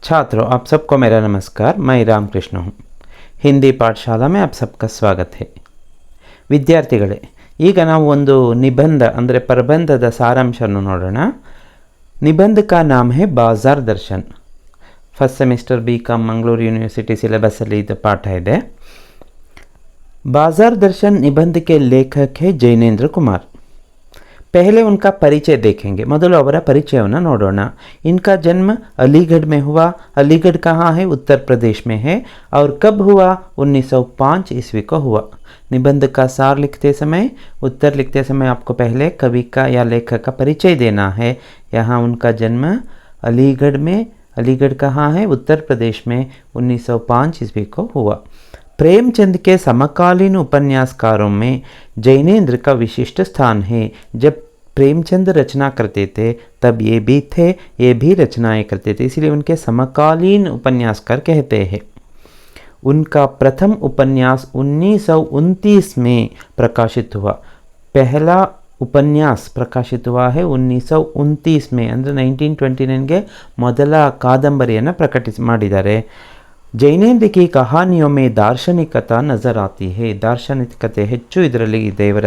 छात्रों, आप सबको मेरा नमस्कार। मैं रामकृष्ण हूँ। हिंदी पाठशाला में आप सबका स्वागत है। ವಿದ್ಯಾರ್ಥಿಗಳೇ, ಈಗ ನಾವು ಒಂದು ನಿಬಂಧ ಅಂದರೆ ಪ್ರಬಂಧದ ಸಾರಾಂಶವನ್ನು ನೋಡೋಣ। निबंध का नाम है Bazaar Darshan. First semester BCom Mangaluru university syllabus ಅಲ್ಲಿ ಇದು ಪಾಠ ಇದೆ। बाजार दर्शन निबंध के लेखक है जैनेंद्र कुमार। पहले उनका परिचय देखेंगे। ಮೊದಲು ಅವರ ಪರಿಚಯವನ್ನು ನೋಡೋಣ। इनका जन्म अलीगढ़ में हुआ। अलीगढ़ कहाँ है? उत्तर प्रदेश में है। और कब हुआ? 1905 ईस्वी को हुआ। निबंध का सार लिखते समय, उत्तर लिखते समय आपको पहले कवि का या लेखक का परिचय देना है। यहाँ उनका जन्म अलीगढ़ में, अलीगढ़ कहाँ है? उत्तर प्रदेश में 1905 ईस्वी को हुआ। प्रेमचंद के समकालीन उपन्यासकारों में जैनेंद्र का विशिष्ट स्थान है। जब प्रेमचंद रचना करते थे तब ये भी थे, ये भी रचनाएं करते थे, इसलिए उनके समकालीन उपन्यासकार कहते हैं। उनका प्रथम उपन्यास 1929 में प्रकाशित हुआ। पहला उपन्यास प्रकाशित हुआ है 1929 में, ಅಂದರೆ 1929ಗೆ ಮೊದಲ ಕಾದಂಬರಿಯನ್ನು ಪ್ರಕಟಿಸಿ ಮಾಡಿದ್ದಾರೆ। ಜೈನೇಂದ್ರ की कहानियों में दार्शनिकता नजर आती है। दार्शनिकತೆ ಹೆಚ್ಚು ಇದರಲ್ಲಿ देवರ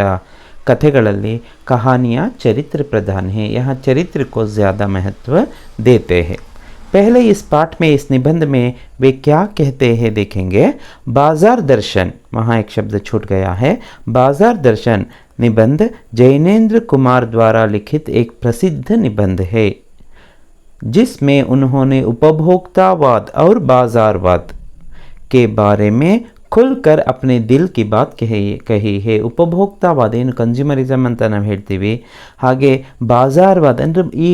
कथेಗಳಲ್ಲಿ। कहानियाँ चरित्र प्रधान है, यहाँ चरित्र को ज़्यादा महत्व देते हैं। पहले इस पाठ में, इस निबंध में वे क्या कहते हैं देखेंगे। बाजार दर्शन, वहाँ एक शब्द छूट गया है। बाजार दर्शन निबंध जैनेंद्र कुमार द्वारा लिखित एक प्रसिद्ध निबंध है, जिसमें उन्होंने उपभोक्तावाद और बाजारवाद के बारे में खुलकर अपने दिल की बात कही है। ಉಪಭೋಕ್ತಾವಾದ ಏನು ಕನ್ಸ್ಯೂಮರಿಸಮ್ ಅಂತ ನಾವು ಹೇಳ್ತೀವಿ, ಹಾಗೆ ಬಾಜಾರ್ವಾದ ಅಂದರೆ ಈ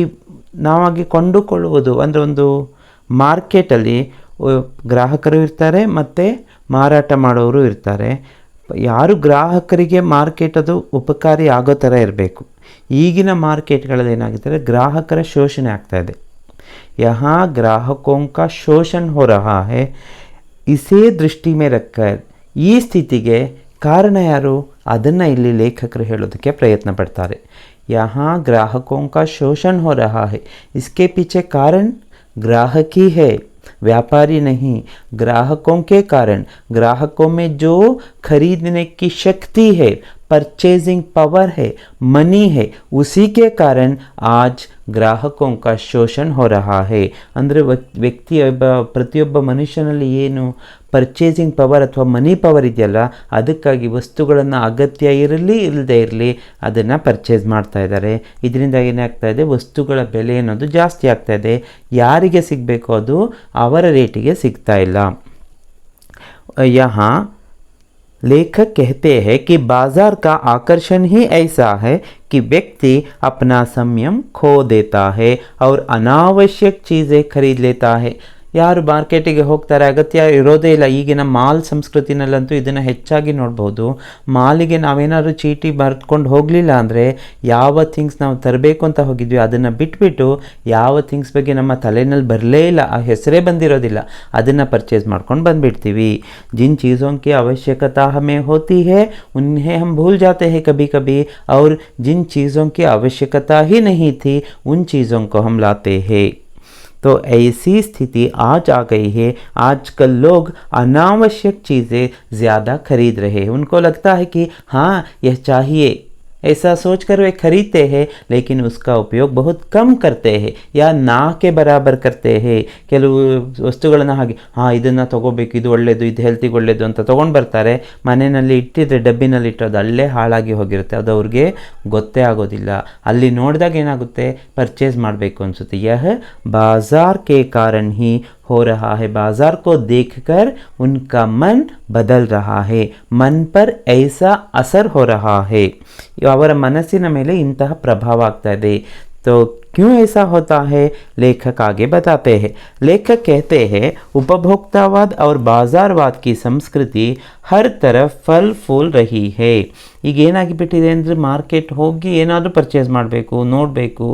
ನಾವಾಗಿ ಕೊಂಡುಕೊಳ್ಳುವುದು ಅಂದರೆ ಒಂದು ಮಾರ್ಕೆಟಲ್ಲಿ ಗ್ರಾಹಕರು ಇರ್ತಾರೆ ಮತ್ತು ಮಾರಾಟ ಮಾಡೋರು ಇರ್ತಾರೆ। ಯಾರು ಗ್ರಾಹಕರಿಗೆ ಮಾರ್ಕೆಟ್ ಅದು ಉಪಕಾರಿ ಆಗೋ ಥರ ಇರಬೇಕು। ಈಗಿನ ಮಾರ್ಕೆಟ್ಗಳಲ್ಲಿ ಏನಾಗಿದ್ದಾರೆ, ಗ್ರಾಹಕರ ಶೋಷಣೆ ಆಗ್ತಾ ಇದೆ। यहाँ ग्राहकों का शोषण हो रहा है। इसे दृष्टि में रखकर ಈ ಸ್ಥಿತಿಗೆ ಕಾರಣ ಯಾರು ಅದನ್ನು ಇಲ್ಲಿ ಲೇಖಕರು ಹೇಳೋದಕ್ಕೆ ಪ್ರಯತ್ನ ಪಡ್ತಾರೆ। यहाँ ग्राहकों का शोषण हो रहा है, इसके पीछे कारण ग्राहक ही है, व्यापारी नहीं। ग्राहकों के कारण, ग्राहकों में जो खरीदने की शक्ति है, परचेजिंग पावर है, मनी है, उसी के कारण आज ಗ್ರಾಹಕೋಂ ಕಾ ಶೋಷಣ ಹೋ ರಹಾ ಹೇ। ಅಂದರೆ ಪ್ರತಿಯೊಬ್ಬ ಮನುಷ್ಯನಲ್ಲಿ ಏನು ಪರ್ಚೇಸಿಂಗ್ ಪವರ್ ಅಥವಾ ಮನಿ ಪವರ್ ಇದೆಯಲ್ಲ, ಅದಕ್ಕಾಗಿ ವಸ್ತುಗಳನ್ನು ಅಗತ್ಯ ಇರಲಿ ಇಲ್ಲದೆ ಇರಲಿ ಅದನ್ನು ಪರ್ಚೇಸ್ ಮಾಡ್ತಾ ಇದ್ದಾರೆ। ಇದರಿಂದ ಏನಾಗ್ತಾ ಇದೆ, ವಸ್ತುಗಳ ಬೆಲೆ ಅನ್ನೋದು ಜಾಸ್ತಿ ಆಗ್ತಾ ಇದೆ। ಯಾರಿಗೆ ಸಿಗಬೇಕು ಅದು ಅವರ ರೇಟಿಗೆ ಸಿಗ್ತಾ ಇಲ್ಲ। यहाँ लेखक कहते हैं कि बाजार का आकर्षण ही ऐसा है कि व्यक्ति अपना संयम खो देता है और अनावश्यक चीज़ें खरीद लेता है। ಯಾರು ಮಾರ್ಕೆಟಿಗೆ ಹೋಗ್ತಾರೆ ಅಗತ್ಯ ಇರೋದೇ ಇಲ್ಲ। ಈಗಿನ ಮಾಲ್ ಸಂಸ್ಕೃತಿನಲ್ಲಂತೂ ಇದನ್ನು ಹೆಚ್ಚಾಗಿ ನೋಡ್ಬೋದು। ಮಾಲಿಗೆ ನಾವೇನಾದ್ರು ಚೀಟಿ ಬರ್ಕೊಂಡು ಹೋಗಲಿಲ್ಲ ಅಂದರೆ, ಯಾವ ಥಿಂಗ್ಸ್ ನಾವು ತರಬೇಕು ಅಂತ ಹೋಗಿದ್ವಿ ಅದನ್ನು ಬಿಟ್ಬಿಟ್ಟು ಯಾವ ಥಿಂಗ್ಸ್ ಬಗ್ಗೆ ನಮ್ಮ ತಲೆಯಲ್ಲಿ ಬರಲೇ ಇಲ್ಲ, ಆ ಹೆಸರೇ ಬಂದಿರೋದಿಲ್ಲ, ಅದನ್ನು ಪರ್ಚೇಸ್ ಮಾಡ್ಕೊಂಡು ಬಂದುಬಿಡ್ತೀವಿ। जिन चीज़ों की आवश्यकता हमें होती है उन्हें हम भूल जाते हैं कभी कभी, और जिन चीज़ों की आवश्यकता ही नहीं थी उन चीज़ों को हम लाते हैं। तो ऐसी स्थिति आज आ गई है। आजकल लोग अनावश्यक चीज़ें ज़्यादा खरीद रहे हैं। उनको लगता है कि हाँ यह चाहिए, ऐसा सोचकर वे खरीदते हैं, लेकिन उसका उपयोग बहुत कम करते हैं या ना के बराबर करते हैं। ಕೆಲವು ವಸ್ತುಗಳನ್ನು ಹಾಗೆ ಇದನ್ನು ತೊಗೋಬೇಕು, ಇದು ಒಳ್ಳೆಯದು, ಇದು ಹೆಲ್ತಿಗೆ ಒಳ್ಳೆಯದು ಅಂತ ತೊಗೊಂಡು ಬರ್ತಾರೆ। ಮನೆಯಲ್ಲಿ ಇಟ್ಟಿದ್ರೆ ಡಬ್ಬಿನಲ್ಲಿ ಇಟ್ಟೋದು ಅಲ್ಲೇ ಹಾಳಾಗಿ ಹೋಗಿರುತ್ತೆ, ಅದು ಅವ್ರಿಗೆ ಗೊತ್ತೇ ಆಗೋದಿಲ್ಲ। ಅಲ್ಲಿ ನೋಡಿದಾಗ ಏನಾಗುತ್ತೆ, ಪರ್ಚೇಸ್ ಮಾಡಬೇಕು ಅನಿಸುತ್ತೆ। यह बाजार के कारण ही हो रहा है। बाजार को देखकर उनका मन बदल रहा है, मन पर ऐसा असर हो रहा है। ಅವರ ಮನಸ್ಸಿನ ಮೇಲೆ ಇಂತಹ ಪ್ರಭಾವ ಆಗ್ತಾ ಇದೆ। तो क्यों ऐसा होता है, लेखक आगे बताते हैं। लेखक कहते हैं उपभोक्तावाद और बाजारवाद की संस्कृति हर तरफ फल फूल रही है। ಈಗ ಏನಾಗಿಬಿಟ್ಟಿದೆ ಅಂದರೆ, ಮಾರ್ಕೆಟ್ ಹೋಗಿ ಏನಾದರೂ ಪರ್ಚೇಸ್ ಮಾಡಬೇಕು, ನೋಡಬೇಕು,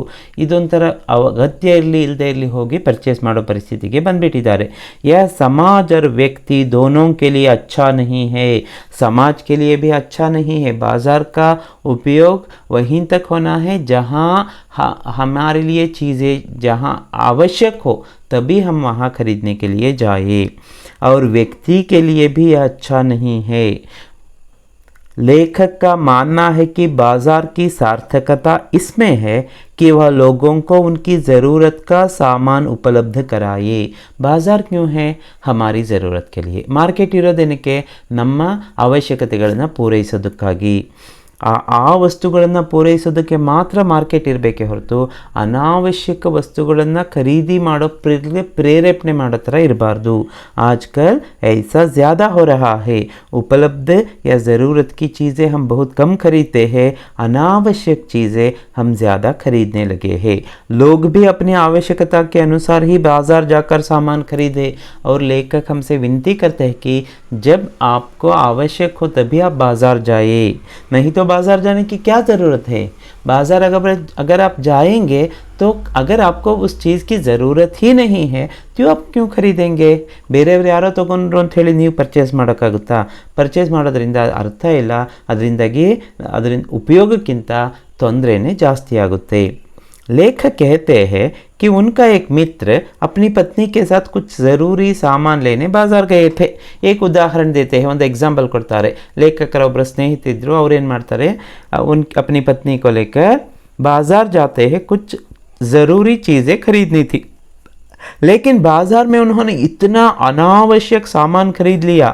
ಇದೊಂಥರ ಅಗತ್ಯ ಇರಲಿ ಇಲ್ಲದೆ ಇರಲಿ ಹೋಗಿ ಪರ್ಚೇಸ್ ಮಾಡೋ ಪರಿಸ್ಥಿತಿಗೆ ಬಂದುಬಿಟ್ಟಿದ್ದಾರೆ। यह समाज और व्यक्ति दोनों के लिए अच्छा नहीं है। समाज के लिए भी अच्छा नहीं है। बाज़ार का उपयोग वहीं तक होना है जहाँ हमारे हमारे लिए चीज़ें जहाँ आवश्यक हो तभी हम वहाँ खरीदने के लिए जाए, और व्यक्ति के लिए भी यह अच्छा नहीं है। लेखक का मानना है कि बाजार की सार्थकता इसमें है कि वह लोगों को उनकी ज़रूरत का सामान उपलब्ध कराए। बाजार क्यों है? हमारी ज़रूरत के लिए। ಮಾರ್ಕೆಟ್ ಇರೋದೇನಕ್ಕೆ? ನಮ್ಮ ಅವಶ್ಯಕತೆಗಳನ್ನು ಪೂರೈಸೋದಕ್ಕಾಗಿ। ಆ ವಸ್ತುಗಳನ್ನು ಪೂರೈಸೋದಕ್ಕೆ ಮಾತ್ರ ಮಾರ್ಕೆಟ್ ಇರಬೇಕೇ ಹೊರತು ಅನಾವಶ್ಯಕ ವಸ್ತುಗಳನ್ನು ಖರೀದಿ ಮಾಡೋ ಪ್ರೇರೇಪಣೆ ಮಾಡೋ ಥರ ಇರಬಾರ್ದು। आजकल ऐसा ज़्यादा हो रहा है, उपलब्ध या ज़रूरत की चीज़ें हम बहुत कम खरीदते हैं, अनावश्यक चीज़ें हम ज़्यादा खरीदने लगे हैं। लोग भी अपनी आवश्यकता के अनुसार ही बाज़ार जाकर सामान खरीदें, और लेखक हमसे विनती करते हैं कि जब आपको आवश्यक हो तभी आप बाज़ार जाइए, नहीं तो बाज़ार जाने की क्या ज़रूरत है। बाज़ार अगर आप जाएंगे तो अगर आपको उस चीज़ की ज़रूरत ही नहीं है तो आप क्यों खरीदेंगे? ಬೇರೆಯವರು ಯಾರೋ ತೊಗೊಂಡ್ರು ಅಂತ ಹೇಳಿ ನೀವು ಪರ್ಚೇಸ್ ಮಾಡೋಕ್ಕಾಗುತ್ತಾ? ಪರ್ಚೇಸ್ ಮಾಡೋದ್ರಿಂದ ಅರ್ಥ ಇಲ್ಲ, ಅದರಿಂದ ಉಪಯೋಗಕ್ಕಿಂತ ತೊಂದರೆನೇ ಜಾಸ್ತಿ ಆಗುತ್ತೆ। लेखक कहते हैं कि उनका एक मित्र अपनी पत्नी के साथ कुछ ज़रूरी सामान लेने बाज़ार गए थे। एक उदाहरण देते हैं, ಒಂದು एग्जांपल ಕೊಡ್ತಾರೆ। लेखकर ಒಬ್ಬರು ಸ್ನೇಹಿತರಿದ್ರು, ಅವ್ರು ಏನು ಮಾಡ್ತಾರೆ, अपनी पत्नी को लेकर बाज़ार जाते हैं, कुछ ज़रूरी चीज़ें खरीदनी थी, लेकिन बाज़ार में उन्होंने इतना अनावश्यक सामान खरीद लिया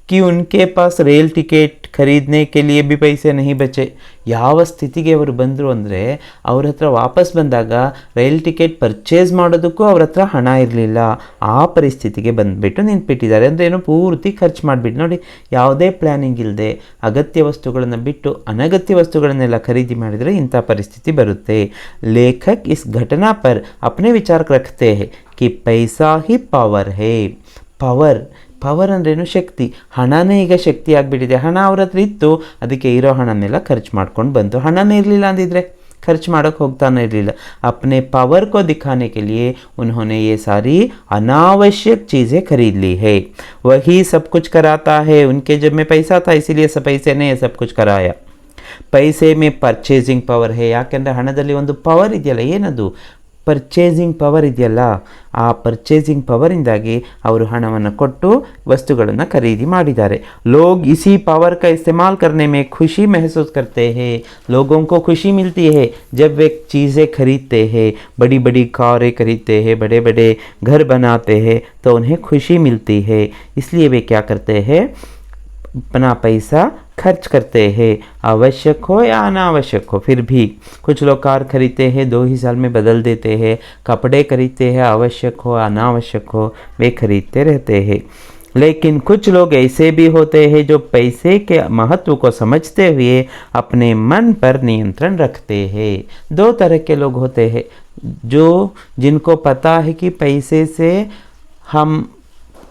कि उनके पास रेल टिकट ಖರೀದನೆ के लिए भी पैसे नहीं बचे। ಯಾವ ಸ್ಥಿತಿಗೆ ಅವರು ಬಂದರು ಅಂದರೆ, ಅವ್ರ ಹತ್ರ ವಾಪಸ್ ಬಂದಾಗ ರೈಲ್ ಟಿಕೆಟ್ ಪರ್ಚೇಸ್ ಮಾಡೋದಕ್ಕೂ ಅವ್ರ ಹತ್ರ ಹಣ ಇರಲಿಲ್ಲ। ಆ ಪರಿಸ್ಥಿತಿಗೆ ಬಂದುಬಿಟ್ಟು ನಿಂತುಬಿಟ್ಟಿದ್ದಾರೆ। ಅಂದರೆ ಏನೋ ಪೂರ್ತಿ ಖರ್ಚು ಮಾಡಿಬಿಟ್ಟು ನೋಡಿ, ಯಾವುದೇ ಪ್ಲ್ಯಾನಿಂಗ್ ಇಲ್ಲದೆ ಅಗತ್ಯ ವಸ್ತುಗಳನ್ನು ಬಿಟ್ಟು ಅನಗತ್ಯ ವಸ್ತುಗಳನ್ನೆಲ್ಲ ಖರೀದಿ ಮಾಡಿದರೆ ಇಂಥ ಪರಿಸ್ಥಿತಿ ಬರುತ್ತೆ। ಲೇಖಕ್ इस घटना पर अपने विचार रखते हैं कि पैसा ही पावर है। ಪವರ್ ಅಂದ್ರೇನು? ಶಕ್ತಿ। ಹಣನೇ ಈಗ ಶಕ್ತಿ ಆಗಿಬಿಟ್ಟಿದೆ। ಹಣ ಅವ್ರ ಹತ್ರ ಇತ್ತು, ಅದಕ್ಕೆ ಇರೋ ಹಣನೆಲ್ಲ ಖರ್ಚು ಮಾಡ್ಕೊಂಡು ಬಂತು। ಹಣನೇ ಇರಲಿಲ್ಲ ಅಂದಿದ್ರೆ खर्च ಮಾಡೋಕ್ಕೆ ಹೋಗ್ತಾನೆ ಇರಲಿಲ್ಲ। अपने पावर को दिखाने के लिए उन्होंने ये सारी अनावश्यक चीज़ें खरीद ली है। वही सब कुछ कराता है, उनके जेब में पैसा था इसीलिए सब पैसे ने सब कुछ कराया। पैसे में परचेजिंग पावर है, ಯಾಕೆಂದರೆ ಹಣದಲ್ಲಿ ಒಂದು ಪವರ್ ಇದೆಯಲ್ಲ, ಏನದು? ಪರ್ಚೇಸಿಂಗ್ ಪವರ್ ಇದೆಯಲ್ಲ, ಆ ಪರ್ಚೇಸಿಂಗ್ ಪವರಿಂದಾಗಿ ಅವರು ಹಣವನ್ನು ಕೊಟ್ಟು ವಸ್ತುಗಳನ್ನು ಖರೀದಿ ಮಾಡಿದ್ದಾರೆ। लोग इसी पावर का इस्तेमाल करने में खुशी महसूस करते हैं। लोगों को खुशी मिलती है जब वे चीज़ें खरीदते हैं, बड़ी बड़ी कारें खरीदते हैं, बड़े बड़े घर बनाते हैं, तो उन्हें खुशी मिलती है। इसलिए वे क्या करते हैं? अपना पैसा खर्च करते हैं, आवश्यक हो या अनावश्यक हो। फिर भी कुछ लोग कार खरीदते हैं, 2 ही साल में बदल देते हैं। कपड़े खरीदते हैं, आवश्यक हो अनावश्यक हो वे खरीदते रहते हैं। लेकिन कुछ लोग ऐसे भी होते हैं जो पैसे के महत्व को समझते हुए अपने मन पर नियंत्रण रखते हैं। 2 तरह के लोग होते हैं, जिनको पता है कि पैसे से हम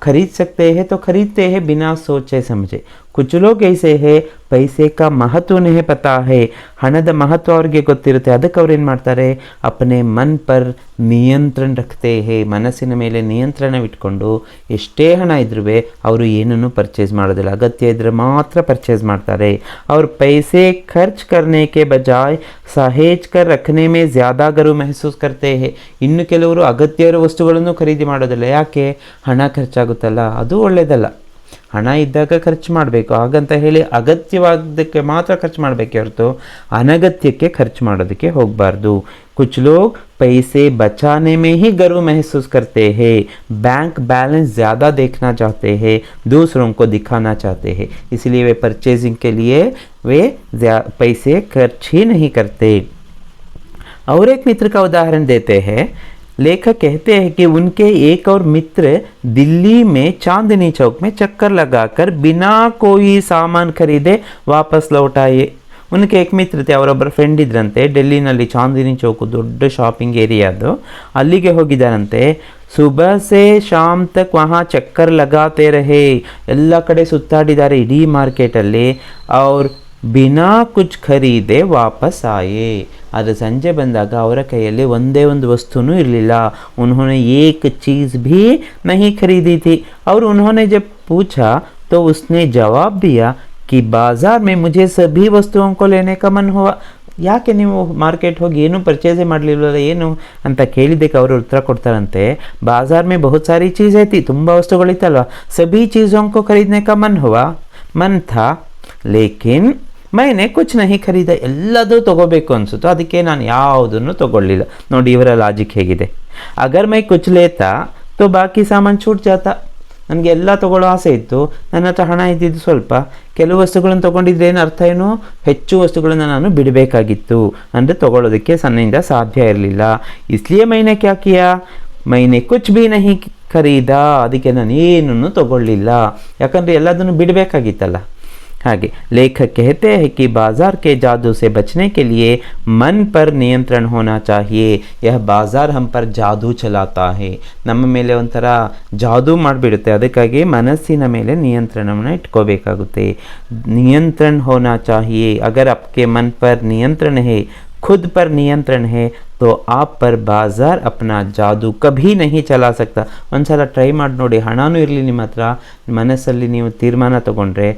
खरीद सकते हैं तो खरीदते हैं बिना सोचे समझे। कुछ लोग ऐसे हैं, पैसे का महत्व नहीं पता है, ಹಣದ ಮಹತ್ವ ಅವ್ರಿಗೆ ಗೊತ್ತಿರುತ್ತೆ, ಅದಕ್ಕೆ ಅವ್ರು ಏನು ಮಾಡ್ತಾರೆ? अपने मन पर ನಿಯಂತ್ರಣ ರಖತೆ ಹೇ, ಮನಸ್ಸಿನ ಮೇಲೆ ನಿಯಂತ್ರಣವಿಟ್ಕೊಂಡು ಎಷ್ಟೇ ಹಣ ಇದ್ರೂ ಅವರು ಏನನ್ನು ಪರ್ಚೇಸ್ ಮಾಡೋದಿಲ್ಲ, ಅಗತ್ಯ ಇದ್ದರೆ ಮಾತ್ರ ಪರ್ಚೇಸ್ ಮಾಡ್ತಾರೆ। और पैसे खर्च करने के बजाय सहेज कर रखने में ज़्यादा गर्व महसूस करते हैं। ಇನ್ನು ಕೆಲವರು ಅಗತ್ಯ ಇರೋ ವಸ್ತುಗಳನ್ನು ಖರೀದಿ ಮಾಡೋದಿಲ್ಲ, ಯಾಕೆ? ಹಣ ಖರ್ಚಾಗುತ್ತಲ್ಲ, ಅದು ಒಳ್ಳೆಯದಲ್ಲ। ಹಣ ಇದ್ದಾಗ ಖರ್ಚು ಮಾಡಬೇಕು, ಹಾಗಂತ ಹೇಳಿ ಅಗತ್ಯವಾದಕ್ಕೆ ಮಾತ್ರ ಖರ್ಚು ಮಾಡಬೇಕೆ ಹೊರತು ಅನಗತ್ಯಕ್ಕೆ ಖರ್ಚು ಮಾಡೋದಕ್ಕೆ ಹೋಗಬಾರ್ದು। कुछ लोग पैसे बचाने में ही गर्व महसूस करते हैं, बैंक बैलेंस ज़्यादा देखना चाहते हैं, दूसरों को दिखाना चाहते हैं, इसलिए वे परचेजिंग के लिए वे पैसे खर्च ही नहीं करते। और एक मित्र का उदाहरण देते हैं। लेखक कहते हैं कि उनके एक और मित्र दिल्ली में चांदनी चौक में चक्कर लगाकर बिना कोई सामान खरीदे वापस लौट आए। उनके एक मित्र थे, ಅವರೊಬ್ಬರು ಫ್ರೆಂಡ್ ಇದ್ರಂತೆ, ಡೆಲ್ಲಿನಲ್ಲಿ ಚಾಂದಿನಿ ಚೌಕ್ ದೊಡ್ಡ ಶಾಪಿಂಗ್ ಏರಿಯಾ ಅದು, ಅಲ್ಲಿಗೆ ಹೋಗಿದ್ದಾರಂತೆ। ಸುಬಹ ಸೆ ಶಾಮ್ ತಕ್ ವಹಾ ಚಕ್ಕರ್ ಲಗಾತೆ ರಹೆ, ಎಲ್ಲ ಕಡೆ ಸುತ್ತಾಡಿದ್ದಾರೆ ಇಡೀ ಮಾರ್ಕೆಟಲ್ಲಿ। और ಬಿನಾ ಕುಚ್ ಖರೀದೆ ವಾಪಸ್ ಆಯೆ, ಆದರೆ ಸಂಜೆ ಬಂದಾಗ ಅವರ ಕೈಯಲ್ಲಿ ಒಂದೇ ಒಂದು वस्तुनू ಇರಲಿಲ್ಲ। उन्होंने एक चीज़ भी नहीं खरीदी थी। और उन्होंने जब पूछा तो उसने जवाब दिया कि बाज़ार में मुझे सभी वस्तुओं को लेने का मन हुआ। ಯಾಕೆ ನೀವು ಮಾರ್ಕೆಟ್ ಹೋಗಿ ಏನು ಪರ್ಚೇಸೇ ಮಾಡಲಿಲ್ವಲ್ಲ ಏನು ಅಂತ ಕೇಳಿದ್ದಕ್ಕೆ ಅವರು ಉತ್ತರ ಕೊಡ್ತಾರಂತೆ, बाजार में बहुत सारी चीज़ें थी, ತುಂಬ ವಸ್ತುಗಳಿತ್ತಲ್ವ, सभी चीज़ों को खरीदने का मन था लेकिन मैंने कुछ नहीं खरीदा, ಎಲ್ಲದೂ ತಗೋಬೇಕು ಅನಿಸುತ್ತೋ ಅದಕ್ಕೆ ನಾನು ಯಾವುದನ್ನು ತಗೊಳ್ಳಿಲ್ಲ. ನೋಡಿ ಇವರ ಲಾಜಿಕ್ ಹೇಗಿದೆ. अगर मैं कुछ लेता तो बाकी सामान छूट जाता, ನನಗೆ ಎಲ್ಲ ತಗೊಳ್ಳೋ ಆಸೆ ಇತ್ತು, ನನ್ನ ಹತ್ರ ಹಣ ಇದ್ದಿದ್ದು ಸ್ವಲ್ಪ, ಕೆಲವು ವಸ್ತುಗಳನ್ನು ತೊಗೊಂಡಿದ್ರೆ ಏನು ಅರ್ಥ ಏನು, ಹೆಚ್ಚು ವಸ್ತುಗಳನ್ನು ನಾನು ಬಿಡಬೇಕಾಗಿತ್ತು, ಅಂದರೆ ತಗೊಳ್ಳೋದಕ್ಕೆ ನನ್ನಿಂದ ಸಾಧ್ಯ ಇರಲಿಲ್ಲ. ಇಸ್ಲಿಯೇ ಮೈನೆ ಕ್ಯಾ ಕಿಯಾ, ಮೈನೆ ಕುಚ್ ಬಿ ನಹಿ ಖರೀದಾ, ಅದಕ್ಕೆ ನಾನು ಏನನ್ನು ತಗೊಳ್ಳಿಲ್ಲ, ಯಾಕಂದರೆ ಎಲ್ಲದನ್ನು ಬಿಡಬೇಕಾಗಿತ್ತಲ್ಲ. ಹಾಗೆ लेखक कहते हैं कि बाजार के जादू से बचने के लिए मन पर नियंत्रण होना चाहिए. यह बाजार हम पर जादू चलाता है, ನಮ್ಮ ಮೇಲೆ ಒಂಥರ ಜಾದೂ ಮಾಡಿಬಿಡುತ್ತೆ, ಅದಕ್ಕಾಗಿ ಮನಸ್ಸಿನ ಮೇಲೆ ನಿಯಂತ್ರಣವನ್ನು ಇಟ್ಕೋಬೇಕಾಗುತ್ತೆ. नियंत्रण होना चाहिए. अगर आपके मन पर नियंत्रण है, खुद पर नियंत्रण है, तो आप पर बाजार अपना जादू कभी नहीं चला सकता. ಒಂದ್ಸಲ ಟ್ರೈ ಮಾಡಿ ನೋಡಿ, ಹಣನೂ ಇರಲಿ ನಿಮ್ಮ ಹತ್ರ, ಮನಸ್ಸಲ್ಲಿ ನೀವು ತೀರ್ಮಾನ ತಗೊಂಡ್ರೆ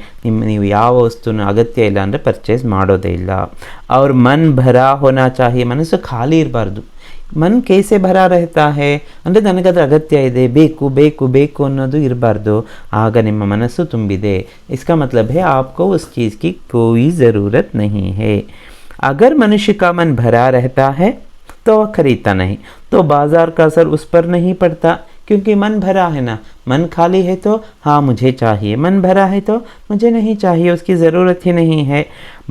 ನೀವು ಯಾವ ವಸ್ತುನ ಅಗತ್ಯ ಇಲ್ಲ ಅಂದರೆ ಪರ್ಚೇಸ್ ಮಾಡೋದೇ ಇಲ್ಲ. ಅವ್ರ ಮನ್ ಭರಾ ಹೋನಾ ಚಾಹಿಯೆ, ಮನಸ್ಸು ಖಾಲಿ ಇರಬಾರ್ದು. ಮನ್ ಕೈಸೆ ಭರಾ ರಹತಾ ಹೇ ಅಂದರೆ ನನಗದ್ರ ಅಗತ್ಯ ಇದೆ, ಬೇಕು ಬೇಕು ಬೇಕು ಅನ್ನೋದು ಇರಬಾರ್ದು, ಆಗ ನಿಮ್ಮ ಮನಸ್ಸು ತುಂಬಿದೆ. ಇಸ್ಕಾ ಮತ್ಲಬ್ ಹೇ ಆಪ್ಕೋ ಉಸ್ ಚೀज़ की कोई ज़रूरत नहीं है. अगर मनुष्य का मन भरा रहता है तो वह खरीदता नहीं, तो बाज़ार का असर उस पर नहीं पड़ता, क्योंकि मन भरा है ना. मन खाली है तो हाँ मुझे चाहिए, मन भरा है तो मुझे नहीं चाहिए, उसकी ज़रूरत ही नहीं है.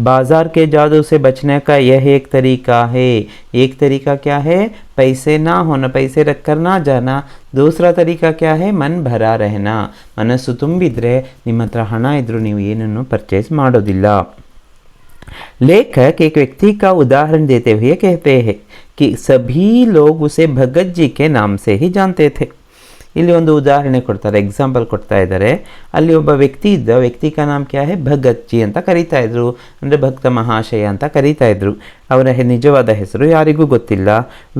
बाज़ार के जादू से बचने का यह एक तरीका है. एक तरीका क्या है, पैसे ना होना, पैसे रख कर ना जाना. दूसरा तरीका क्या है, मन भरा रहना. ಮನಸ್ಸು ತುಂಬಿದ್ರೆ ನಿಮ್ಮ ಹತ್ರ ಹಣ ಇದ್ರೂ ನೀವು ಏನನ್ನು ಪರ್ಚೇಸ್ ಮಾಡೋದಿಲ್ಲ. लेखक एक व्यक्ति का उदाहरण देते हुए कहते हैं कि सभी लोग उसे भगत जी के नाम से ही जानते थे. ಇಲ್ಲಿ ಒಂದು ಉದಾಹರಣೆ ಕೊಡ್ತಾರೆ, ಎಕ್ಸಾಂಪಲ್ ಕೊಡ್ತಾ ಇದ್ದಾರೆ. ಅಲ್ಲಿ ಒಬ್ಬ ವ್ಯಕ್ತಿ ಇದ್ದ, ವ್ಯಕ್ತಿ ಕಾ ನಾಮ್ ಕ್ಯಾ ಹೈ, ಭಗತ್ ಜಿ ಅಂತ ಕರೀತಾ ಇದ್ರು, ಅಂದರೆ ಭಕ್ತ ಮಹಾಶಯ ಅಂತ ಕರೀತಾ ಇದ್ರು. ಅವರ ನಿಜವಾದ ಹೆಸರು ಯಾರಿಗೂ ಗೊತ್ತಿಲ್ಲ.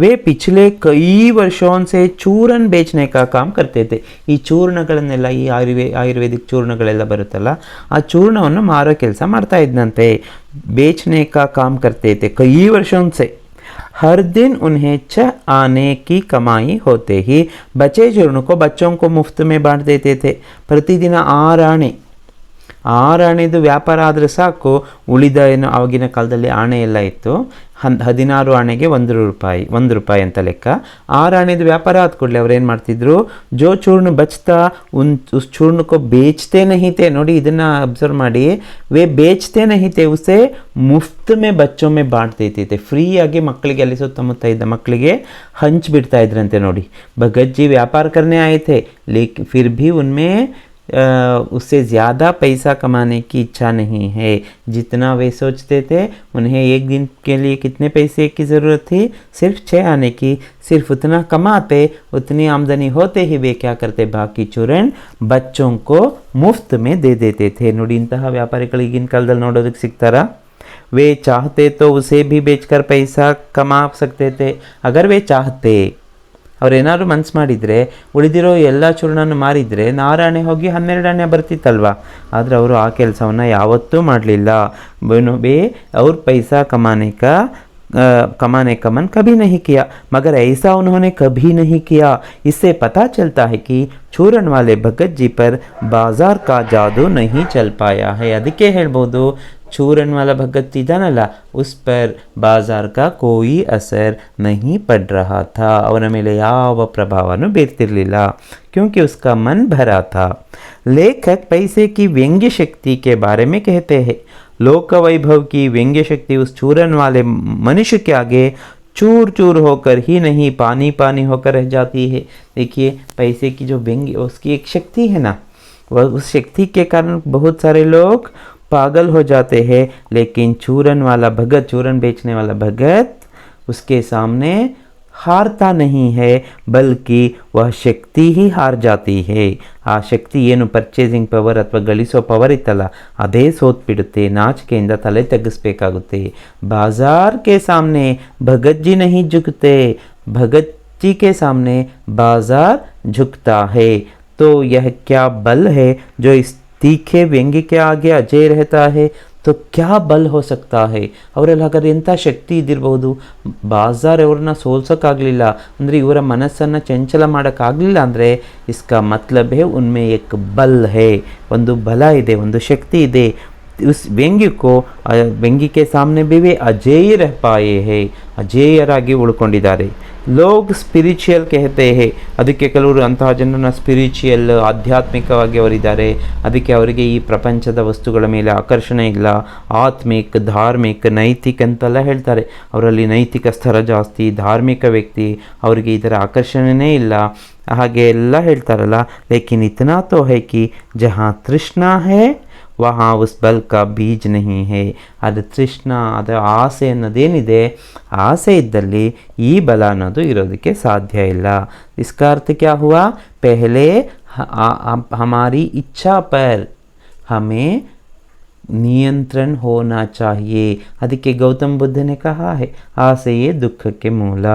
ವೇ ಪಿछले ಕೈ ವರ್ಷೋನ್ ಸೆ ಚೂರನ್ ಬೇಚನೆ ಕಾ ಕಾಮ್ ಕರ್ತೆ ಥೆ. ಈ ಚೂರ್ಣಗಳನ್ನೆಲ್ಲ, ಈ ಆಯುರ್ವೇದಿಕ್ ಚೂರ್ಣಗಳೆಲ್ಲ ಬರುತ್ತಲ್ಲ, ಆ ಚೂರ್ಣವನ್ನು ಮಾರೋ ಕೆಲಸ ಮಾಡ್ತಾ ಇದ್ದಂತೆ. ಬೇಚನೆ ಕಾ ಕಾಮ್ ಕರ್ತೆ ಥೆ ಕೈ ವರ್ಷೋನ್ ಸೆ. हर दिन उन्हें 6 आने की कमाई होते ही बचे चूर्ण को बच्चों को मुफ्त में बांट देते थे. प्रतिदिन 6 ಆಣೆದು ವ್ಯಾಪಾರ ಆದರೆ ಸಾಕು, ಉಳಿದ ಏನು ಆವಾಗಿನ ಕಾಲದಲ್ಲಿ ಆಣೆ ಎಲ್ಲ ಇತ್ತು, 16 ಆಣೆಗೆ 1 ರೂಪಾಯಿ ಅಂತ ಲೆಕ್ಕ. 6 ಆಣೆದು ವ್ಯಾಪಾರ ಆದ ಕೂಡಲೇ ಅವ್ರು ಏನು ಮಾಡ್ತಿದ್ರು, ಜೋ ಚೂರ್ಣ ಬಚ್ತಾ ಉಸ್ ಚೂರ್ಣ ಕೋ ಬೇಚ್ತೆ नहीं थे. ನೋಡಿ ಇದನ್ನು ಅಬ್ಸರ್ವ್ ಮಾಡಿ, ವೇ ಬೇಚ್ತೆ नहीं थे, ಉಸೆ ಮುಫ್ತ್ ಮೇ ಬಚ್ಚೋ ಮೇ ಬಾಂಟ್ ದೇತೆ थे. ಫ್ರೀಯಾಗಿ ಮಕ್ಕಳಿಗೆ, ಅಲ್ಲಿ ಸುತ್ತಮುತ್ತ ಇದ್ದ ಮಕ್ಕಳಿಗೆ ಹಂಚಿಬಿಡ್ತಾ ಇದ್ರಂತೆ. ನೋಡಿ, ಭಗತ್ ಜಿ ವ್ಯಾಪಾರ करने आए थे, लेकिन फिर भी उनमें उससे ज़्यादा पैसा कमाने की इच्छा नहीं है. जितना वे सोचते थे, उन्हें एक दिन के लिए कितने पैसे की ज़रूरत थी, सिर्फ 6 आने की. सिर्फ उतना कमाते, उतनी आमदनी होते ही वे क्या करते, बाकी चूर्ण बच्चों को मुफ्त में दे देते थे. ನೋಡಿ, ಇಂತಹ ವ್ಯಾಪಾರಿಗಳು ಈಗಿನ ಕಾಲದಲ್ಲಿ ನೋಡೋದಕ್ಕೆ ಸಿಗ್ತಾರಾ? वे चाहते तो उसे भी बेचकर पैसा कमा सकते थे. अगर वे चाहते, ಅವ್ರೇನಾದ್ರು ಮನ್ಸು ಮಾಡಿದರೆ ಉಳಿದಿರೋ ಎಲ್ಲ ಚೂರ್ಣನ ಮಾರಿದರೆ 6 ಆಣೆ ಹೋಗಿ 12 ಆಣೆ ಬರ್ತಿತ್ತಲ್ವ. ಆದರೆ ಅವರು ಆ ಕೆಲಸವನ್ನು ಯಾವತ್ತೂ ಮಾಡಲಿಲ್ಲ. ಬೇ ಅವ್ರ पैसा कमाने का मन कभी नहीं किया, मगर ऐसा उन्होंने कभी नहीं किया. इससे पता चलता है कि चूरन वाले भगत जी पर बाजार का जादू नहीं चल पाया है. ಅದಕ್ಕೆ ಹೇಳ್ಬೋದು, चूरन वाला भगत इदानಲ್ಲ, उस पर बाजार का कोई असर नहीं पड़ रहा था. ಅವನ ಮೇಲೆ ಯಾವ ಪ್ರಭಾವನೂ ಬೀರ್ತಿರಲಿಲ್ಲ, क्योंकि उसका मन भरा था. लेखक पैसे की व्यंग्य शक्ति के बारे में कहते हैं. लोक वैभव की व्यंग्य शक्ति उस चूरन वाले मनुष्य के आगे चूर चूर होकर ही नहीं, पानी पानी होकर रह जाती है. देखिए, पैसे की जो व्यंग्य, उसकी एक शक्ति है ना, वह उस शक्ति के कारण बहुत सारे लोग पागल हो जाते हैं. लेकिन चूरन वाला भगत, चूरन बेचने वाला भगत, उसके सामने हारता नहीं है, बल्कि वह शक्ति ही हार जाती है. ಆ ಶಕ್ತಿ ಏನು, ಪರ್ಚೇಸಿಂಗ್ ಪವರ್ ಅಥವಾ ಗಳಿಸೋ ಪವರ್ ಇತ್ತಲ್ಲ, ಅದೇ ಸೋತ್ಬಿಡುತ್ತೆ. ನಾಚಿಕೆಯಿಂದ ತಲೆ ತಗ್ಗಿಸ್ಬೇಕಾಗುತ್ತೆ. ಬಾಜಾರ್ ಕೆ ಸಾಮ್ನೆ ಭಗತ್ ಜಿ नहीं झुकते, भगत जी के सामने बाजार झुकता है. तो यह क्या बल है जो इस तीखे व्यंग्य के आगे अजय रहता है. तो क्या बल हो सकता है ಅವರಲ್ಲಿ ಹಾಗಾದ್ರೆ ಎಂಥ ಶಕ್ತಿ ಇದ್ದಿರಬಹುದು. ಬಾಜಾರ್ ಅವ್ರನ್ನ ಸೋಲ್ಸೋಕ್ಕಾಗಲಿಲ್ಲ ಅಂದರೆ ಇವರ ಮನಸ್ಸನ್ನು ಚಂಚಲ ಮಾಡೋಕ್ಕಾಗಲಿಲ್ಲ ಅಂದರೆ ಇಸ್ಕಾ ಮತ್ಲಬ್ ಹೇ ಉನ್ಮೆ ಏಕ್ ಬಲ್ ಹೇ, ಒಂದು ಬಲ ಇದೆ, ಒಂದು ಶಕ್ತಿ ಇದೆ. उस व्यंग्य को व्यंग्य के सामने भी वे अजेय रह पाए हैं, ಅಜೇಯರಾಗಿ ಉಳ್ಕೊಂಡಿದ್ದಾರೆ. ಲೋಗ್ ಸ್ಪಿರಿಚುಯಲ್ कहते हैं, ಅದಕ್ಕೆ ಕೆಲವರು ಅಂತಹ ಜನರನ್ನ ಸ್ಪಿರಿಚುಯಲ್ ಆಧ್ಯಾತ್ಮಿಕವಾಗಿ ಅವರಿದ್ದಾರೆ, ಅದಕ್ಕೆ ಅವರಿಗೆ ಈ ಪ್ರಪಂಚದ ವಸ್ತುಗಳ ಮೇಲೆ ಆಕರ್ಷಣೆ ಇಲ್ಲ, ಆತ್ಮಿಕ್ ಧಾರ್ಮಿಕ್ ನೈತಿಕ್ ಅಂತೆಲ್ಲ ಹೇಳ್ತಾರೆ. ಅವರಲ್ಲಿ ನೈತಿಕ ಸ್ತರ ಜಾಸ್ತಿ, ಧಾರ್ಮಿಕ ವ್ಯಕ್ತಿ, ಅವರಿಗೆ ಇದರ ಆಕರ್ಷಣೆಯೇ ಇಲ್ಲ, ಹಾಗೆ ಎಲ್ಲ ಹೇಳ್ತಾರಲ್ಲ. ಲೇಕಿನ್ ಇತನಾ ತೋ ಹೈ ಕಿ ಜಹಾ ತೃಷ್ಣಾ ಹೈ ವಹಾ ಉಸ್ ಬಲ್ ಕಾ ಬೀಜ್ ನಹಿ ಹೇ. ಅದು ತೃಷ್ಣ, ಅದರ ಆಸೆ ಅನ್ನೋದೇನಿದೆ, ಆಸೆ ಇದ್ದಲ್ಲಿ ಈ ಬಲ ಅನ್ನೋದು ಇರೋದಕ್ಕೆ ಸಾಧ್ಯ ಇಲ್ಲ. इसका अर्थ क्या हुआ, पहले हमारी इच्छा पर हमें नियंत्रण होना चाहिए. ಅದಕ್ಕೆ ಗೌತಮ್ ಬುದ್ಧನೇ ಕಹಾ है ಆಸೆಯೇ ದುಃಖಕ್ಕೆ ಮೂಲ,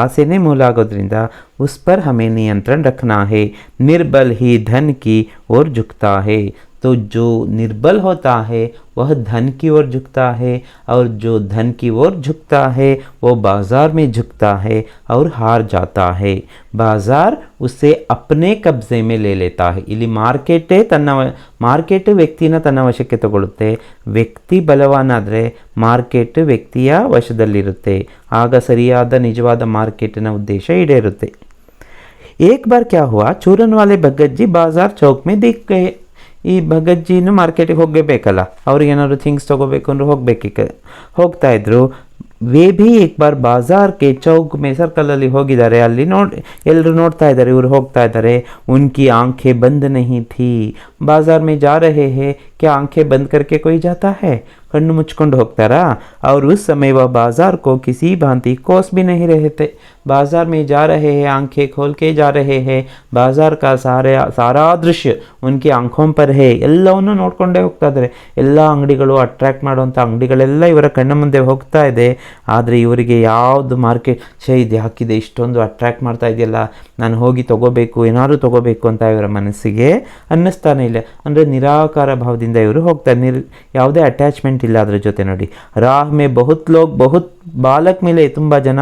ಆಸೆನೇ ಮೂಲ ಆಗೋದ್ರಿಂದ उस पर हमें नियंत्रण रखना है. निर्बल ही धन की ओर झुकता है, तो जो निर्बल होता है वह धन की ओर झुकता है, और जो धन की ओर झुकता है वो बाज़ार में झुकता है और हार जाता है. बाज़ार उसे अपने कब्जे में ले लेता है. ಇಲ್ಲಿ ಮಾರ್ಕೆಟ್ ವ್ಯಕ್ತಿನ ತನ್ನ ವಶಕ್ಕೆ ತಗೊಳ್ಳುತ್ತೆ. ವ್ಯಕ್ತಿ ಬಲವಾನಾದರೆ ಮಾರ್ಕೆಟ್ ವ್ಯಕ್ತಿಯ ವಶದಲ್ಲಿರುತ್ತೆ. ಆಗ ಸರಿಯಾದ ನಿಜವಾದ ಮಾರ್ಕೆಟಿನ ಉದ್ದೇಶ ಈಡೇರುತ್ತೆ. एक बार क्या हुआ, चूरन वाले भगत जी बाज़ार चौक में दिख गए. ಈ ಭಗತ್ಜಿನೂ ಮಾರ್ಕೆಟಿಗೆ ಹೋಗಬೇಕಲ್ಲ, ಅವ್ರಿಗೆ ಏನಾದ್ರು ಥಿಂಗ್ಸ್ ತೊಗೋಬೇಕು ಅಂದ್ರೆ ಹೋಗ್ತಾ ಇದ್ರು. ವೇ ಭಿ ಏಕ್ ಬಾರ್ ಬಾಜಾರ್ ಕೆ ಚೌಕ್ ಮೇ ಸರ್ಕಲಲ್ಲಿ ಹೋಗಿದ್ದಾರೆ. ಅಲ್ಲಿ ಎಲ್ಲರೂ ನೋಡ್ತಾ ಇದ್ದಾರೆ, ಇವರು ಹೋಗ್ತಾ ಇದ್ದಾರೆ. ಉನ್ಕಿ ಆಂಖೆ ಬಂದ್ ನಹಿ ಥಿ, ಬಾಜಾರ್ ಮೇ ಜಾ ರಹೆ ಹೇ, ಕ್ಯಾ ಆಂಖೆ ಬಂದ್ ಕರ್ಕೆ ಕೊಯ್ ಜಾತಾ ಹೈ, ಕಣ್ಣು ಮುಚ್ಕೊಂಡು ಹೋಗ್ತಾರಾ. और उस समय वह बाज़ार को किसी भांति कोस भी नहीं रहे थे. बाज़ार में जा रहे हैं, आंखें खोल के जा रहे हैं, बाज़ार का सारा दृश्य उनकी आंखों पर है. ಎಲ್ಲವನ್ನು ನೋಡ್ಕೊಂಡೇ ಹೋಗ್ತಾ ಇದ್ದಾರೆ. ಎಲ್ಲ ಅಂಗಡಿಗಳು, ಅಟ್ರಾಕ್ಟ್ ಮಾಡುವಂಥ ಅಂಗಡಿಗಳೆಲ್ಲ ಇವರ ಕಣ್ಣ ಮುಂದೆ ಹೋಗ್ತಾ ಇದೆ. ಆದರೆ ಇವರಿಗೆ ಯಾವುದು ಮಾರ್ಕೆಟ್ ಇದು ಹಾಕಿದೆ, ಇಷ್ಟೊಂದು ಅಟ್ರಾಕ್ಟ್ ಮಾಡ್ತಾ ಇದೆಯಲ್ಲ, ನಾನು ಹೋಗಿ ತೊಗೋಬೇಕು, ಏನಾದರೂ ತೊಗೋಬೇಕು ಅಂತ ಇವರ ಮನಸ್ಸಿಗೆ ಅನ್ನಿಸ್ತಾನೆ ಇಲ್ಲ. ಅಂದರೆ ನಿರಾಕಾರ ಭಾವದಿಂದ ಇವರು ಹೋಗ್ತಾರೆ, ಯಾವುದೇ ಅಟ್ಯಾಚ್ಮೆಂಟ್ ಇಲ್ಲ ಅದರ ಜೊತೆ. ನೋಡಿ, ರಾಹ್ ಮೇ ಬಹುತ್ ಲೋಗ್ ಬಹುತ್ ಬಾಲಕ್ ಮಿಲೆ, ತುಂಬ ಜನ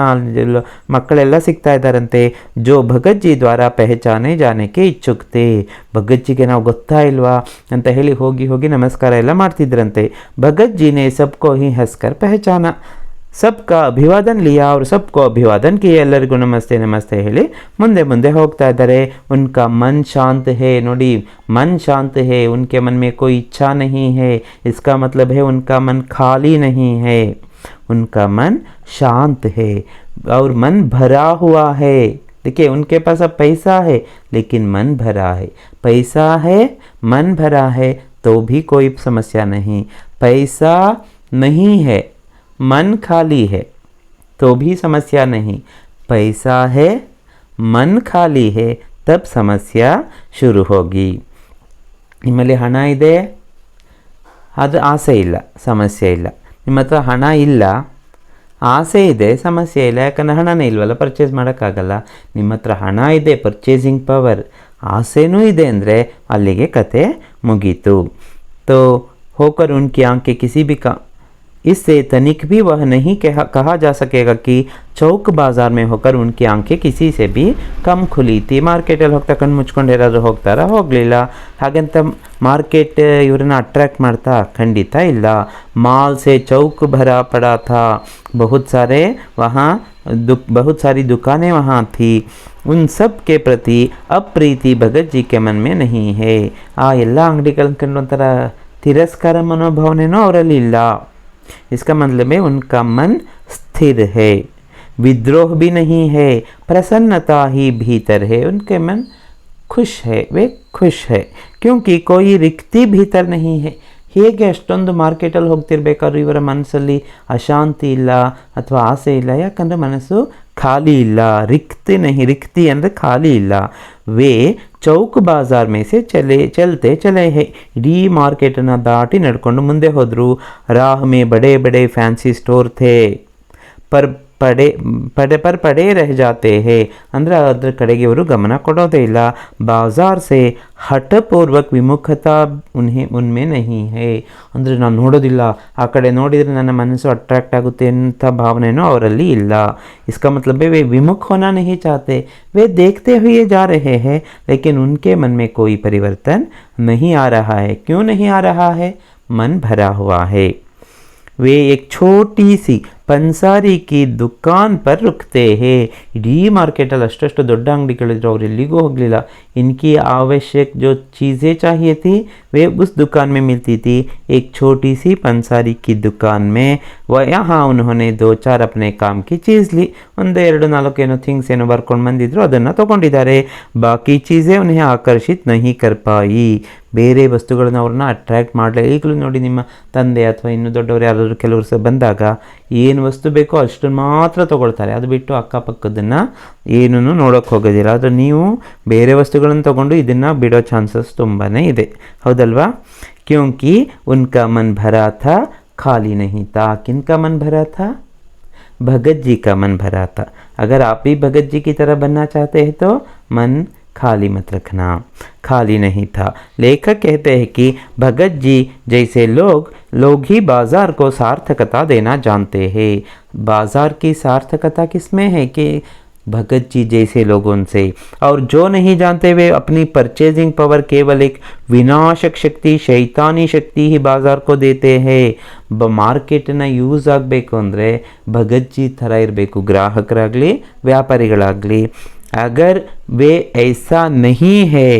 ಮಕ್ಕಳೆಲ್ಲ ಸಿಗ್ತಾ ಇದ್ದಾರಂತೆ. ಜೋ ಭಗತ್ ಜಿ ದ್ವಾರ ಪೆಹಚಾನೆ ಜಾನೆಗೆ ಇಚ್ಛುಕ್ತೆ, ಭಗತ್ ಜಿಗೆ ನಾವು ಗೊತ್ತಾ ಇಲ್ವಾ ಅಂತ ಹೇಳಿ ಹೋಗಿ ನಮಸ್ಕಾರ ಎಲ್ಲ ಮಾಡ್ತಿದ್ರಂತೆ. ಭಗತ್ ಜಿನೇ ಸಬ್ಕೋ ಹಿ ಹಸ್ಕರ್ ಪೆಹಚಾನ, ಸಬ್ಕಾ ಅಭಿವಾದನ್ ಲಿಯಾ ಅವರು ಸಬ್ಕೋ ಅಭಿವಾದನ್ ಕಿಯೇ, ಎಲ್ಲರಿಗೂ ನಮಸ್ತೆ ನಮಸ್ತೆ ಹೇಳಿ ಮುಂದೆ ಹೋಗ್ತಾ ಇದ್ದಾರೆ. ಉನ್ಕಾ ಮನ್ ಶಾಂತ್ ಹೇ, ನೋಡಿ मन शांत है, उनके मन में कोई इच्छा नहीं है. इसका मतलब है उनका मन खाली नहीं है, उनका मन शांत है और मन भरा हुआ है. देखिए, उनके पास अब पैसा है लेकिन मन भरा है. पैसा है, मन भरा है तो भी कोई समस्या नहीं. पैसा नहीं है, मन खाली है तो भी समस्या नहीं. पैसा है, मन खाली है, तब समस्या शुरू होगी. ನಿಮ್ಮಲ್ಲಿ ಹಣ ಇದೆ, ಅದು ಆಸೆ ಇಲ್ಲ, ಸಮಸ್ಯೆ ಇಲ್ಲ. ನಿಮ್ಮ ಹತ್ರ ಹಣ ಇಲ್ಲ, ಆಸೆ ಇದೆ, ಸಮಸ್ಯೆ ಇಲ್ಲ. ಯಾಕಂದರೆ ಹಣನೇ ಇಲ್ವಲ್ಲ, ಪರ್ಚೇಸ್ ಮಾಡೋಕ್ಕಾಗಲ್ಲ. ನಿಮ್ಮ ಹತ್ರ ಹಣ ಇದೆ, ಪರ್ಚೇಸಿಂಗ್ ಪವರ್, ಆಸೆನೂ ಇದೆ ಅಂದರೆ ಅಲ್ಲಿಗೆ ಕತೆ ಮುಗೀತು. तो होकर उनकी आंखें किसी भी इससे तनिक भी वह नहीं कहा जा सकेगा कि चौक बाज़ार में होकर उनकी आंखें किसी से भी कम खुली थी. ಮಾರ್ಕೆಟಲ್ಲಿ ಹೋಗ್ತಾ ಕಣ್ಣು ಮುಚ್ಕೊಂಡು ಯಾರಾದರೂ ಹೋಗ್ತಾರಾ? ಹೋಗಲಿಲ್ಲ. ಹಾಗಂತ ಮಾರ್ಕೆಟ್ ಇವ್ರನ್ನ ಅಟ್ರ್ಯಾಕ್ಟ್ ಮಾಡ್ತಾ? ಖಂಡಿತ ಇಲ್ಲ. ಮಾಲ್ से चौक भरा पड़ा था, बहुत सारी दुकानें वहाँ थी. उन सब के प्रति अप्रीति भगत जी के मन में नहीं है. ಆ ಎಲ್ಲ ಅಂಗಡಿಗಳನ್ನ ಕಂಡು ಒಂಥರ ತಿರಸ್ಕಾರ ಮನೋಭಾವನೆನೂ ಅವರಲ್ಲಿ ಇಲ್ಲ. इसका मतलब है उनका मन स्थिर है, विद्रोह भी नहीं है, प्रसन्नता ही भीतर है. उनके मन खुश है, वे खुश है क्योंकि कोई रिक्ति भीतर नहीं है. ಹೇಗೆ ಅಷ್ಟೊಂದು ಮಾರ್ಕೆಟಲ್ಲಿ ಹೋಗ್ತಿರ್ಬೇಕಾದ್ರೂ ಇವರ ಮನಸ್ಸಲ್ಲಿ ಅಶಾಂತಿ ಇಲ್ಲ ಅಥವಾ ಆಸೆ ಇಲ್ಲ? ಯಾಕಂದರೆ ಮನಸ್ಸು ಖಾಲಿ ಇಲ್ಲ. ರಿಕ್ತಿ ಅಂದರೆ ಖಾಲಿ ಇಲ್ಲ. ವೇ ಚೌಕ್ ಬಾಜಾರ್ ಮೇಸೆ ಚಲತೆ ಹೇ, ಇಡೀ ಮಾರ್ಕೆಟನ್ನು ದಾಟಿ ನಡ್ಕೊಂಡು ಮುಂದೆ ಹೋದರು. ರಾಹ್ ಮೇ ಬಡೆ ಫ್ಯಾನ್ಸಿ ಸ್ಟೋರ್ ಥೇ, पर ಪಡೆ ರಹ ಜಾತೆ ಹೇ ಅಂದರೆ ಅದ್ರ ಕಡೆಗೆ ಇವರು ಗಮನ ಕೊಡೋದೇ ಇಲ್ಲ. ಬಾಜಾರ್ ಸೆ ಹಠಪೂರ್ವಕ್ ವಿಮುಖತಾ ಉನ್ಮೆ ನಹಿ ಹೇ ಅಂದರೆ ನಾನು ನೋಡೋದಿಲ್ಲ, ಆ ಕಡೆ ನೋಡಿದರೆ ನನ್ನ ಮನಸ್ಸು ಅಟ್ರಾಕ್ಟ್ ಆಗುತ್ತೆ ಅಂತ ಭಾವನೆಯೂ ಅವರಲ್ಲಿ ಇಲ್ಲ. इसका मतलब है वे विमुख होना नहीं चाहते, वे देखते हुए जा रहे हैं लेकिन उनके मन में कोई परिवर्तन नहीं आ रहा है. क्यों नहीं आ रहा है? मन भरा हुआ है. वे एक छोटी सी ಪನ್ಸಾರಿ ಕಿ ದುಕಾನ್ ಪರ್ ರುಕ್ತೆ ಹೇ. ಇಡೀ ಮಾರ್ಕೆಟಲ್ಲಿ ಅಷ್ಟು ದೊಡ್ಡ ಅಂಗಡಿಗಳಿದ್ರು, ಅವ್ರು ಎಲ್ಲಿಗೂ ಹೋಗಲಿಲ್ಲ. ಇನ್ಕಿ आवश्यक जो चीज़ें चाहिए थी वे उस दुकान में मिलती थी. एक छोटी सी पंसारी की दुकान में यहाँ उन्होंने 2-4 अपने काम की चीज़ ली. 1-2-4 ಏನೋ ಥಿಂಗ್ಸ್ ಏನೋ ಬರ್ಕೊಂಡು ಬಂದಿದ್ರು, ಅದನ್ನು ತೊಗೊಂಡಿದ್ದಾರೆ. ಬಾಕಿ ಚೀज़ें उन्हें आकर्षित नहीं कर पाई. ಬೇರೆ ವಸ್ತುಗಳನ್ನ ಅವ್ರನ್ನ ಅಟ್ರ್ಯಾಕ್ಟ್ ಮಾಡಲಿಲ್ಲ. ಈಗಲೂ ನೋಡಿ, ನಿಮ್ಮ ತಂದೆ ಅಥವಾ ಇನ್ನೂ ದೊಡ್ಡವರು ಯಾರಾದರೂ ಕೆಲವರು ಬಂದಾಗ ಏನು ವಸ್ತು ಬೇಕೋ ಅಷ್ಟನ್ನು ಮಾತ್ರ ತೊಗೊಳ್ತಾರೆ, ಅದು ಬಿಟ್ಟು ಅಕ್ಕಪಕ್ಕದನ್ನು ಏನೂ ನೋಡೋಕ್ಕೆ ಹೋಗೋದಿಲ್ಲ. ಆದರೆ ನೀವು ಬೇರೆ ವಸ್ತುಗಳನ್ನು ತೊಗೊಂಡು ಇದನ್ನು ಬಿಡೋ ಚಾನ್ಸಸ್ ತುಂಬಾ ಇದೆ, ಹೌದಲ್ವಾ? ಕ್ಯೋಂಕಿ ಉನ್ಕಾ ಮನ್ ಭರಾ ಥಾ ಖಾಲಿ ನಹಿ ಥಾ. ಕಿನ್ಕಾ ಮನ್ ಭರಾ ಥಾ? भगत जी का मन भरा था. अगर आप भी भगत जी की तरह बनना चाहते हैं तो मन खाली मत रखना. खाली नहीं था. लेखक कहते हैं कि भगत जी जैसे लोग ही बाज़ार को सार्थकता देना जानते हैं. बाज़ार की सार्थकता किसमें है? कि भगत जी जैसे लोगों से. और जो नहीं जानते वे अपनी परचेजिंग पावर केवल एक विनाशक शक्ति, शैतानी शक्ति ही बाज़ार को देते हैं. ಮಾರ್ಕೆಟನ್ನ ಯೂಸ್ ಆಗಬೇಕು ಅಂದರೆ ಭಗತ್ ಜಿ ಥರ ಇರಬೇಕು, ಗ್ರಾಹಕರಾಗಲಿ ವ್ಯಾಪಾರಿಗಳಾಗಲಿ. अगर वे ऐसा नहीं है,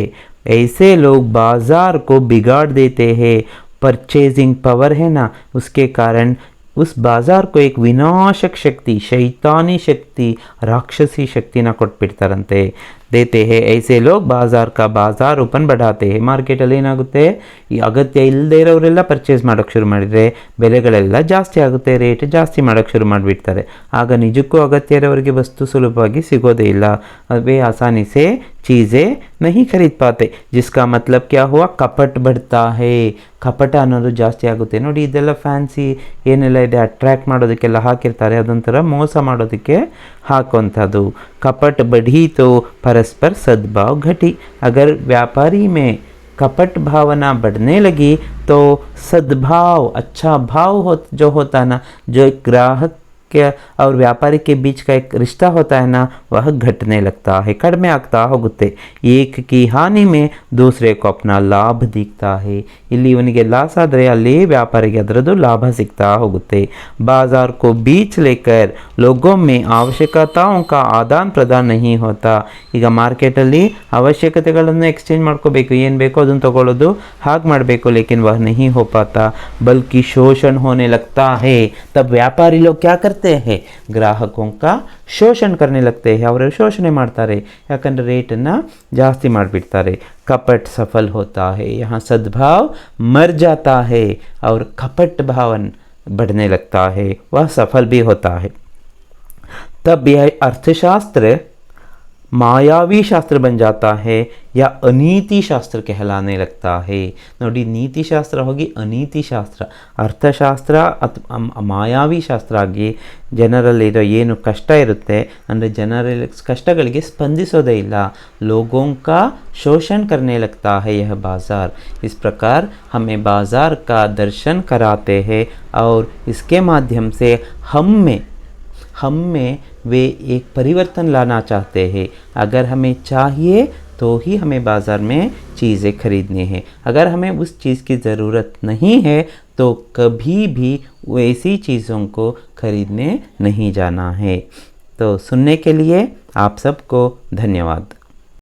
ऐसे लोग बाज़ार को बिगाड़ देते हैं. परचेजिंग पावर है ना, उसके कारण उस बाज़ार को एक विनाशक शक्ति, शैतानी शक्ति, राक्षसी शक्ति ना ಕೊಟ್ಬಿಡ್ತಾರಂತೆ, देते हैं. ऐसे लोग बाज़ार का बाज़ार ओपन बढ़ाते हैं. ಮಾರ್ಕೆಟಲ್ಲಿ ಏನಾಗುತ್ತೆ, ಈ ಅಗತ್ಯ ಇಲ್ಲದೇ ಇರೋರೆಲ್ಲ ಪರ್ಚೇಸ್ ಮಾಡೋಕ್ಕೆ ಶುರು ಮಾಡಿದರೆ ಬೆಲೆಗಳೆಲ್ಲ ಜಾಸ್ತಿ ಆಗುತ್ತೆ, ರೇಟ್ ಜಾಸ್ತಿ ಮಾಡೋಕ್ಕೆ ಶುರು ಮಾಡಿಬಿಡ್ತಾರೆ. ಆಗ ನಿಜಕ್ಕೂ ಅಗತ್ಯ ಇರೋರಿಗೆ ವಸ್ತು ಸುಲಭವಾಗಿ ಸಿಗೋದೇ ಇಲ್ಲ. वे आसानी से चीज़ें नहीं खरीद पाते. जिसका मतलब क्या हुआ? ಕಪಟ್ बढ़ता है. ಕಪಟ ಅನ್ನೋದು ಜಾಸ್ತಿ ಆಗುತ್ತೆ. ನೋಡಿ, ಇದೆಲ್ಲ ಫ್ಯಾನ್ಸಿ ಏನೆಲ್ಲ ಇದೆ ಅಟ್ರ್ಯಾಕ್ಟ್ ಮಾಡೋದಕ್ಕೆಲ್ಲ ಹಾಕಿರ್ತಾರೆ, ಅದೊಂಥರ ಮೋಸ ಮಾಡೋದಕ್ಕೆ ಹಾಕುವಂಥದ್ದು. ಕಪಟ್ बढ़ी तो परस्पर सद्भाव घटी. अगर व्यापारी में कपट भावना बढ़ने लगी तो सद्भाव, अच्छा भाव जो होता है ना, जो एक ग्राहक के और व्यापारी के बीच का एक रिश्ता होता है ना, वह घटने लगता है, कड़मे ಆಗ್ತಾ ಹೋಗುತ್ತೆ. एक की हानि में दूसरे को अपना लाभ दिखता है. ಇಲ್ಲಿ ಇವನಿಗೆ ಲಾಸ್ ಆದರೆ ಅಲ್ಲಿ ವ್ಯಾಪಾರಿಗೆ ಅದರದ್ದು ಲಾಭ ಸಿಗ್ತಾ ಹೋಗುತ್ತೆ. बाजार को बीच लेकर लोगों में आवश्यकताओं का आदान प्रदान नहीं होता. ಈಗ ಮಾರ್ಕೆಟಲ್ಲಿ ಅವಶ್ಯಕತೆಗಳನ್ನು ಎಕ್ಸ್ಚೇಂಜ್ ಮಾಡ್ಕೋಬೇಕು, ಏನು ಬೇಕೋ ಅದನ್ನು ತಗೊಳ್ಳೋದು, ಹಾಗೆ ಮಾಡಬೇಕು. लेकिन वह नहीं हो पाता, बल्कि शोषण होने लगता है. तब व्यापारी लोग क्या करते हैं? ಗ್ರಾಹಕೋं का ಶೋಷಣೆ करने लगते हैं. ಅವರು ಶೋಷಣೆ ಮಾಡ್ತಾರೆ, ಯಾಕಂದರೆ ರೇಟನ್ನು ಜಾಸ್ತಿ ಮಾಡಿಬಿಡ್ತಾರೆ. कपट सफल होता है, यहाँ सद्भाव मर जाता है और कपट भावन बढ़ने लगता है, वह सफल भी होता है. तब यह अर्थशास्त्र मायावी शास्त्र बन जाता है या अनीति शास्त्र कहलाने लगता है. ನೋಡಿ, ನೀತಿ ಶಾಸ್ತ್ರ ಹೋಗಿ ಅನೀತಿ ಶಾಸ್ತ್ರ, ಅರ್ಥಶಾಸ್ತ್ರ ಮಾಯಾವಿ ಶಾಸ್ತ್ರ ಆಗಿ ಜನರಲ್ಲಿರೋ ಏನು ಕಷ್ಟ ಇರುತ್ತೆ ಅಂದರೆ ಜನರಲ್ಲಿ ಕಷ್ಟಗಳಿಗೆ ಸ್ಪಂದಿಸೋದೇ ಇಲ್ಲ. लोगों का शोषण करने लगता है यह बाज़ार. इस प्रकार हमें बाज़ार का दर्शन कराते हैं और इसके माध्यम से हम में वे एक परिवर्तन लाना चाहते हैं. अगर हमें चाहिए तो ही हमें बाज़ार में चीज़ें खरीदनी है. अगर हमें उस चीज़ की ज़रूरत नहीं है तो कभी भी वैसी चीज़ों को खरीदने नहीं जाना है. तो सुनने के लिए आप सबको धन्यवाद.